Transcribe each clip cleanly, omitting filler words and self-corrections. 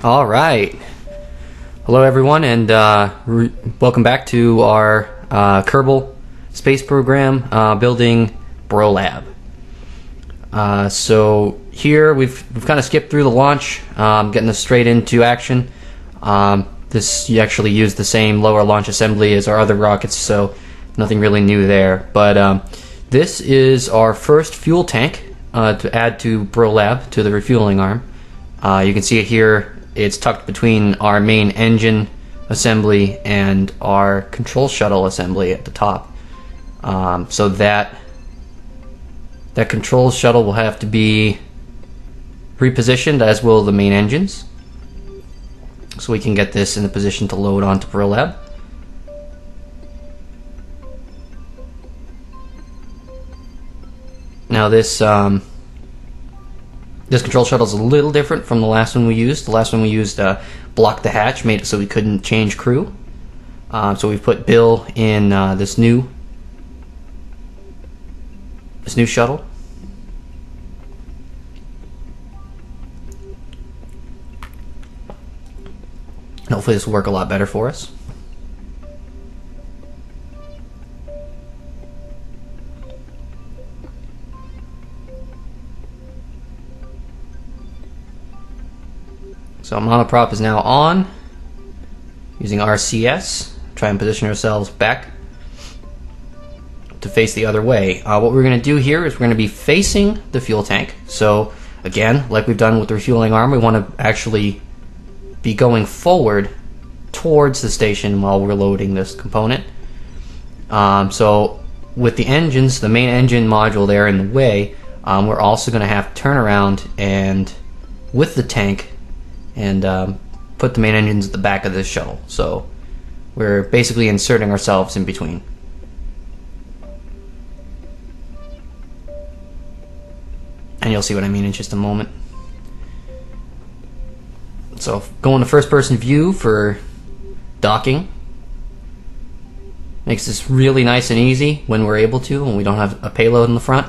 All right. Hello, everyone, and welcome back to our Kerbal Space Program building BroLab. So here we've kind of skipped through the launch, getting us straight into action. This you actually use the same lower launch assembly as our other rockets, so nothing really new there. But this is our first fuel tank to add to BroLab, to the refueling arm. You can see it here. It's tucked between our main engine assembly and our control shuttle assembly at the top. So that control shuttle will have to be repositioned, as will the main engines, so we can get this in a position to load onto BroLab. Now this control shuttle is a little different from the last one we used. The last one we used blocked the hatch, made it so we couldn't change crew. So we've put Bill in this new shuttle. Hopefully this will work a lot better for us. So monoprop is now on, using RCS. Try and position ourselves back to face the other way. What we're going to do here is we're going to be facing the fuel tank. So again, like we've done with the refueling arm, we want to actually be going forward towards the station while we're loading this component. So with the engines, the main engine module there in the way, we're also going to have to turn around and with the tank and put the main engines at the back of this shuttle. So we're basically inserting ourselves in between. And you'll see what I mean in just a moment. So go into first person view for docking. Makes this really nice and easy when we're able to, when we don't have a payload in the front.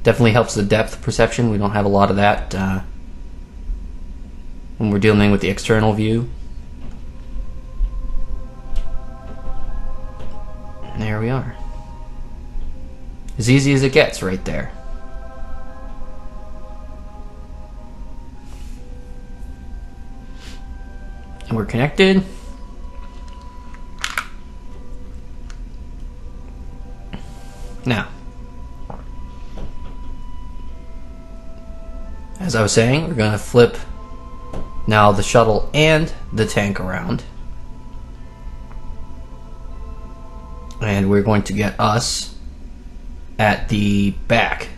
Definitely helps the depth perception. We don't have a lot of that when we're dealing with the external view. And there we are. As easy as it gets right there. And we're connected. Now, as I was saying, we're going to flip now the shuttle and the tank around. And we're going to get us at the back.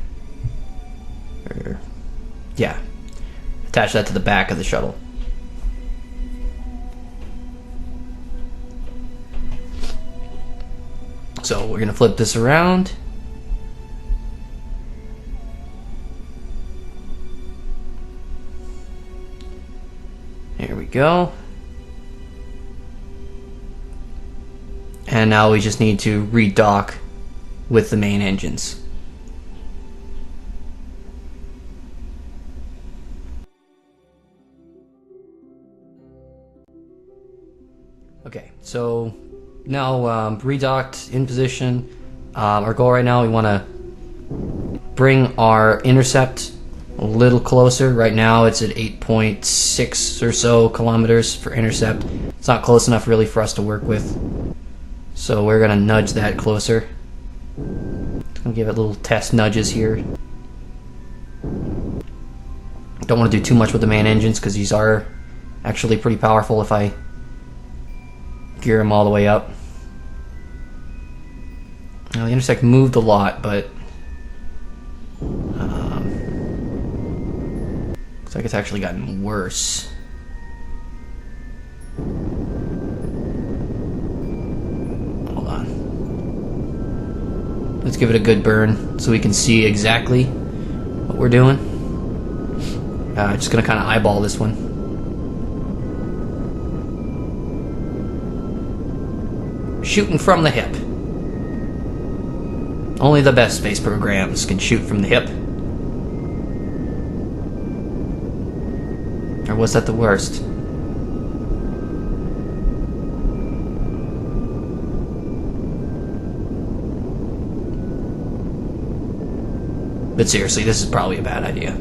Attach that to the back of the shuttle. So we're going to flip this around. There we go. And now we just need to redock with the main engines. Okay, so now redocked, in position. Our goal right now, we want to bring our intercept a little closer. Right now it's at 8.6 or so kilometers for intercept. It's not close enough really for us to work with, so we're going to nudge that closer. I'm going to give it little test nudges here. Don't want to do too much with the main engines because these are actually pretty powerful if I gear them all the way up. Now the intersect moved a lot, but looks like it's actually gotten worse. Hold on. Let's give it a good burn so we can see exactly what we're doing. Just gonna kind of eyeball this one. Shooting from the hip. Only the best space programs can shoot from the hip. was that the worst? But seriously, this is probably a bad idea.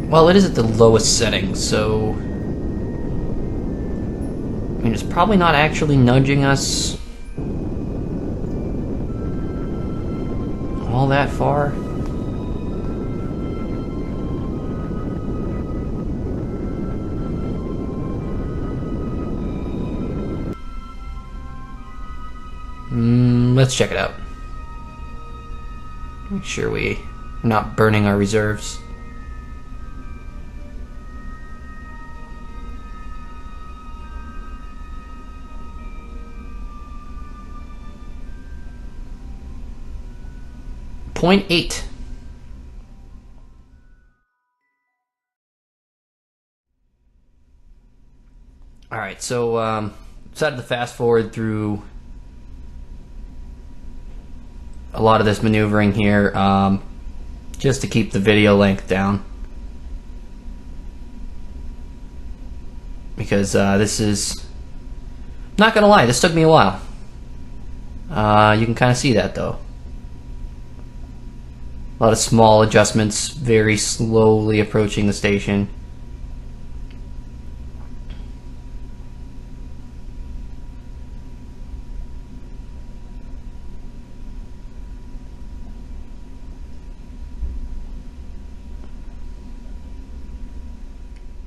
Well, it is at the lowest setting, so... I mean, it's probably not actually nudging us all that far. Let's check it out. Make sure we're not burning our reserves. Point 8. Alright, so decided to fast forward through a lot of this maneuvering here, just to keep the video length down, because this is, not gonna lie, this took me a while. You can kind of see that though. A lot of small adjustments, very slowly approaching the station.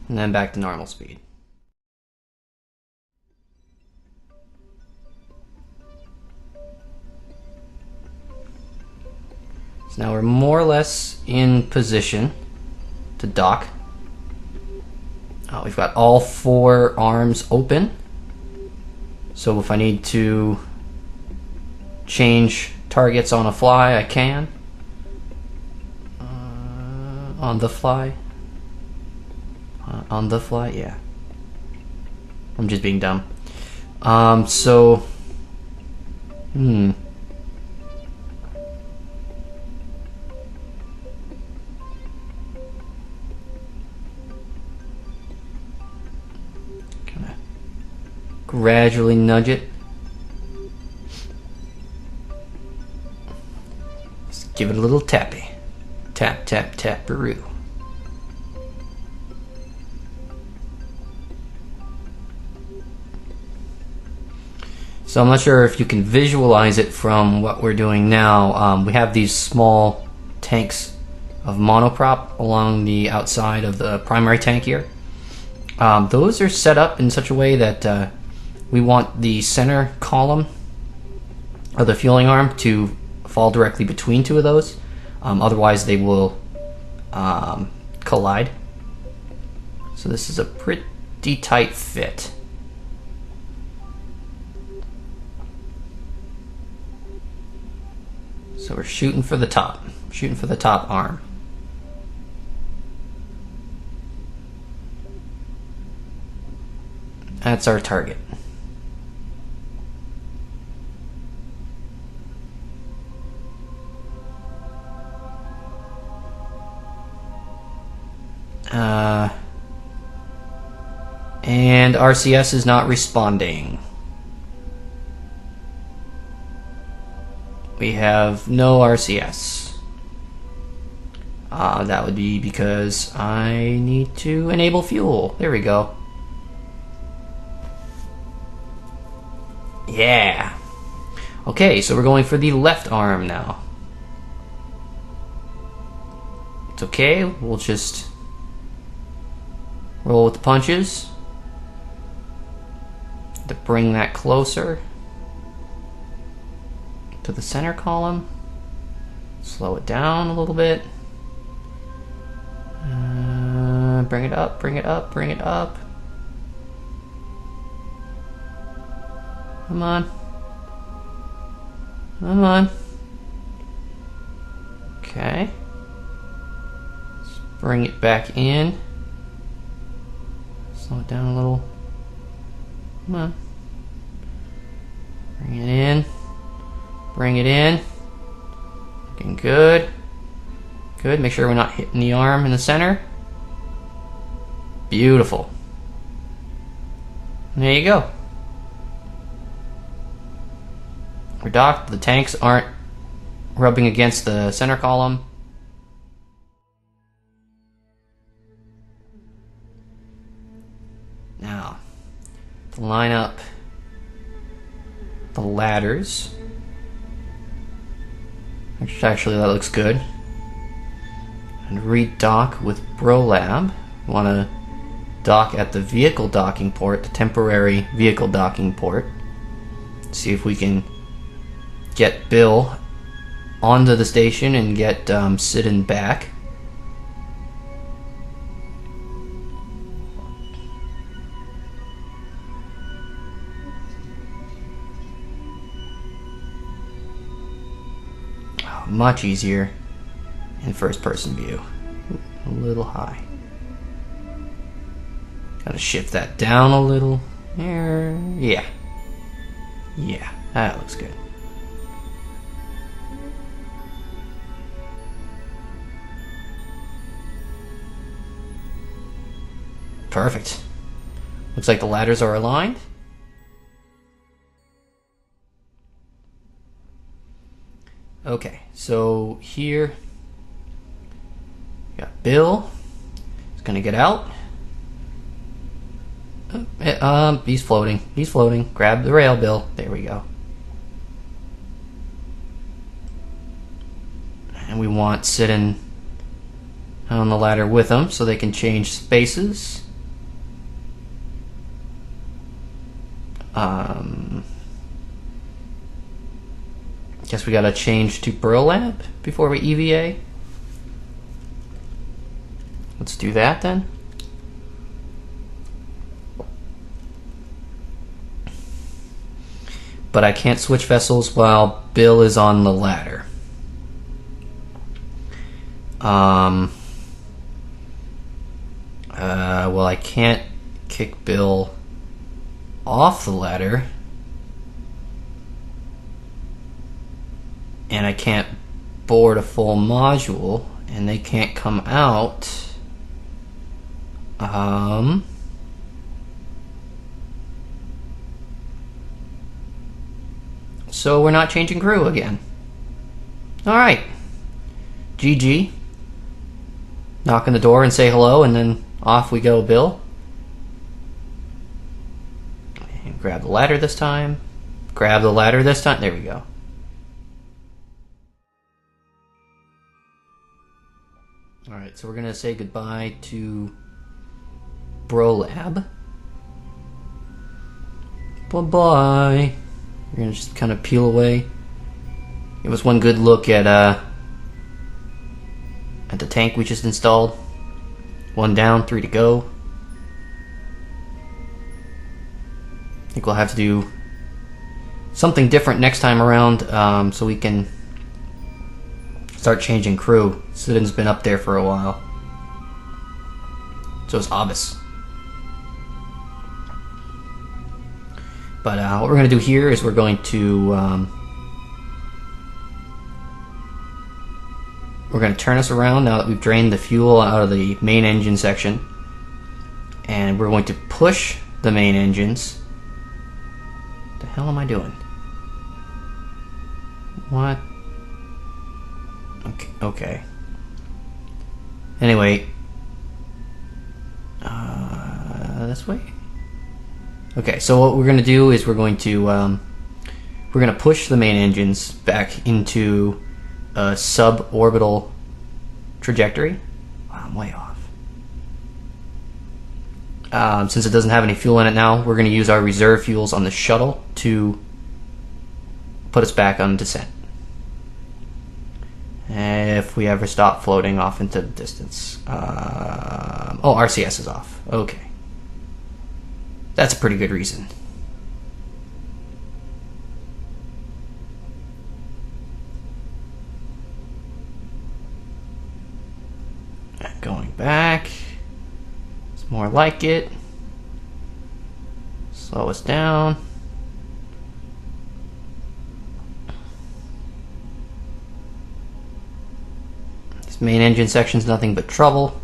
And then back to normal speed. So now we're more or less in position to dock. We've got all 4 arms open. So if I need to change targets on a fly, I can. On the fly. On the fly, yeah. I'm just being dumb. So... Kinda gradually nudge it. Just give it a little tappy. Tap, tap, tap-a-roo. So I'm not sure if you can visualize it from what we're doing now. We have these small tanks of monoprop along the outside of the primary tank here. Those are set up in such a way that we want the center column of the fueling arm to fall directly between 2 of those. Otherwise they will collide. So this is a pretty tight fit. So we're shooting for the top arm. That's our target. And RCS is not responding. We have no RCS. That would be because I need to enable fuel. There we go. Yeah. Okay, so we're going for the left arm now. It's okay, we'll just roll with the punches to bring that closer to the center column. Slow it down a little bit. Bring it up, bring it up, bring it up. Come on. Come on. Okay. Let's bring it back in. Slow it down a little. Come on. Bring it in. Bring it in. Looking good. Good. Make sure we're not hitting the arm in the center. Beautiful. And there you go. We're docked. The tanks aren't rubbing against the center column. Now, to line up the ladders. Actually, that looks good. And redock with BroLab. We want to dock at the vehicle docking port, the temporary vehicle docking port. See if we can get Bill onto the station and get Sidon back. Oh, much easier in first-person view. A little high. Gotta shift that down a little. There. Yeah. Yeah, that looks good. Perfect. Looks like the ladders are aligned. Okay, so here we got Bill. He's gonna get out. He's floating. He's floating. Grab the rail, Bill. There we go. And we want Sidon on the ladder with them so they can change spaces. Guess we gotta change to BroLab before we EVA. Let's do that then. But I can't switch vessels while Bill is on the ladder. Well, I can't kick Bill off the ladder. And I can't board a full module. And they can't come out. So we're not changing crew again. Alright. GG. Knock on the door and say hello, and then off we go, Bill. And grab the ladder this time. Grab the ladder this time. There we go. Alright, so we're going to say goodbye to BroLab. Bye-bye. We're going to just kind of peel away. It was one good look at the tank we just installed. 1 down, 3 to go. I think we'll have to do something different next time around, so we can start changing crew. Sidon's been up there for a while. So is Abbas. But what we're going to do here is we're going to turn us around now that we've drained the fuel out of the main engine section, and we're going to push the main engines. What the hell am I doing? What? Okay. Anyway, this way. Okay, so what we're going to do is we're going to push the main engines back into a suborbital trajectory. Wow, I'm way off. Since it doesn't have any fuel in it now, we're going to use our reserve fuels on the shuttle to put us back on descent. If we ever stop floating off into the distance. Oh, RCS is off. Okay. That's a pretty good reason. Going back. It's more like it. Slow us down. This main engine section's nothing but trouble.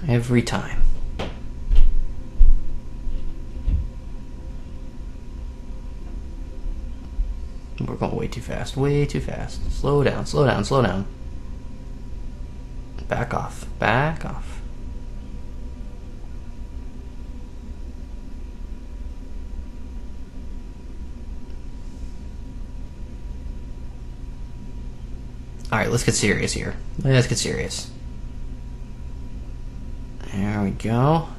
Every time. We're going way too fast, way too fast. Slow down, slow down, slow down. Back off, back off. Alright, let's get serious here. Let's get serious. There we go.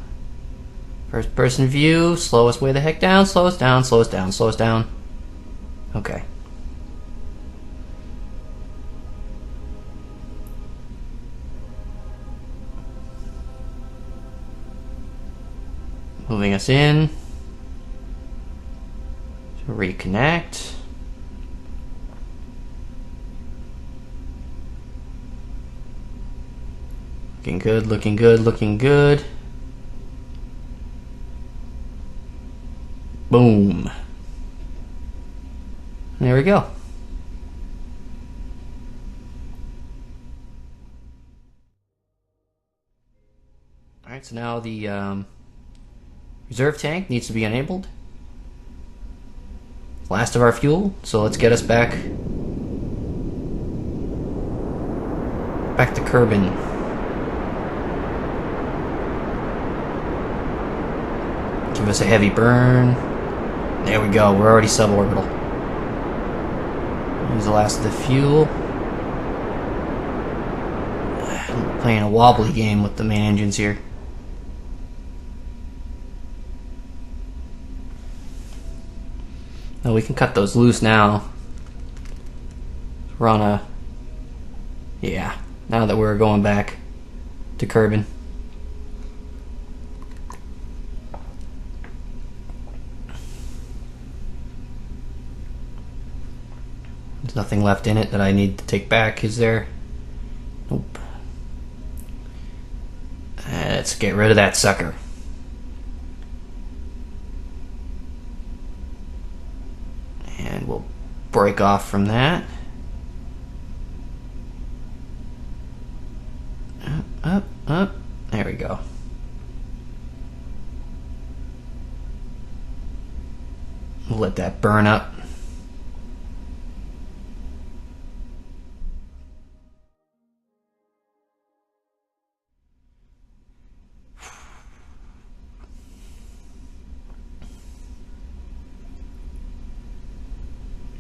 First person view, slow us way the heck down, slow us down, slow us down, slow us down. Okay. Moving us in. To reconnect. Looking good, looking good, looking good. Boom. There we go. Alright, so now the reserve tank needs to be enabled. Last of our fuel, so let's get us back to Kerbin. Give us a heavy burn. There we go, we're already suborbital. Use the last of the fuel. I'm playing a wobbly game with the main engines here. Oh, we can cut those loose now. We're on a... Yeah, now that we're going back to Kerbin. There's nothing left in it that I need to take back, is there? Nope. Let's get rid of that sucker. And we'll break off from that. Up, up. There we go. We'll let that burn up.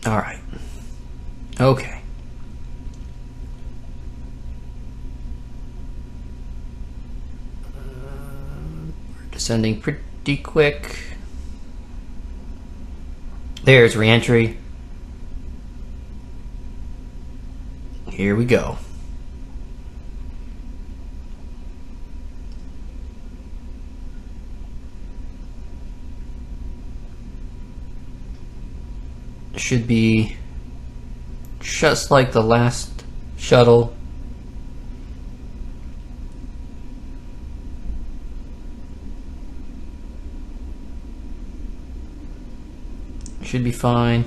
All right. Okay. We're descending pretty quick. There's re-entry. Here we go. Should be just like the last shuttle. Should be fine.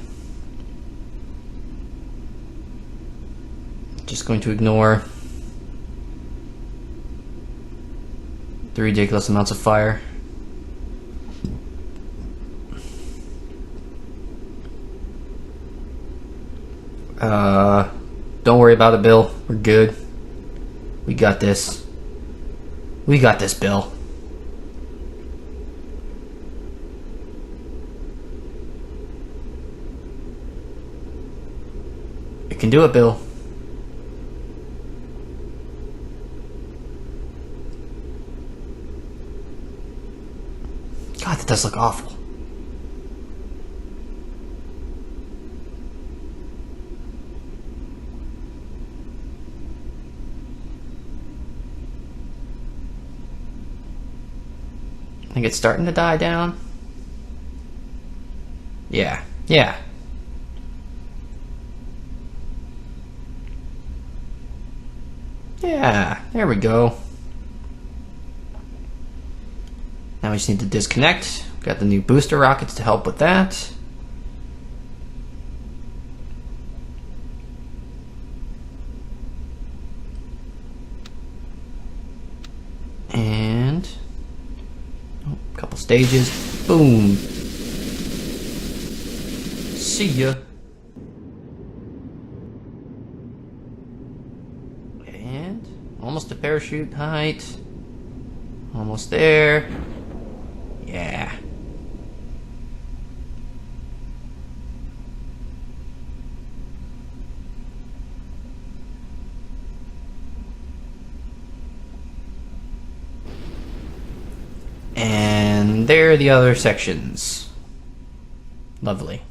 Just going to ignore the ridiculous amounts of fire. Don't worry about it, Bill. We're good. We got this. We got this, Bill. You can do it, Bill. God, that does look awful. I think it's starting to die down. Yeah, yeah. Yeah, there we go. Now we just need to disconnect. Got the new booster rockets to help with that. And a couple stages. Boom. See ya. And almost to parachute height. Almost there. Yeah. And there are the other sections. Lovely.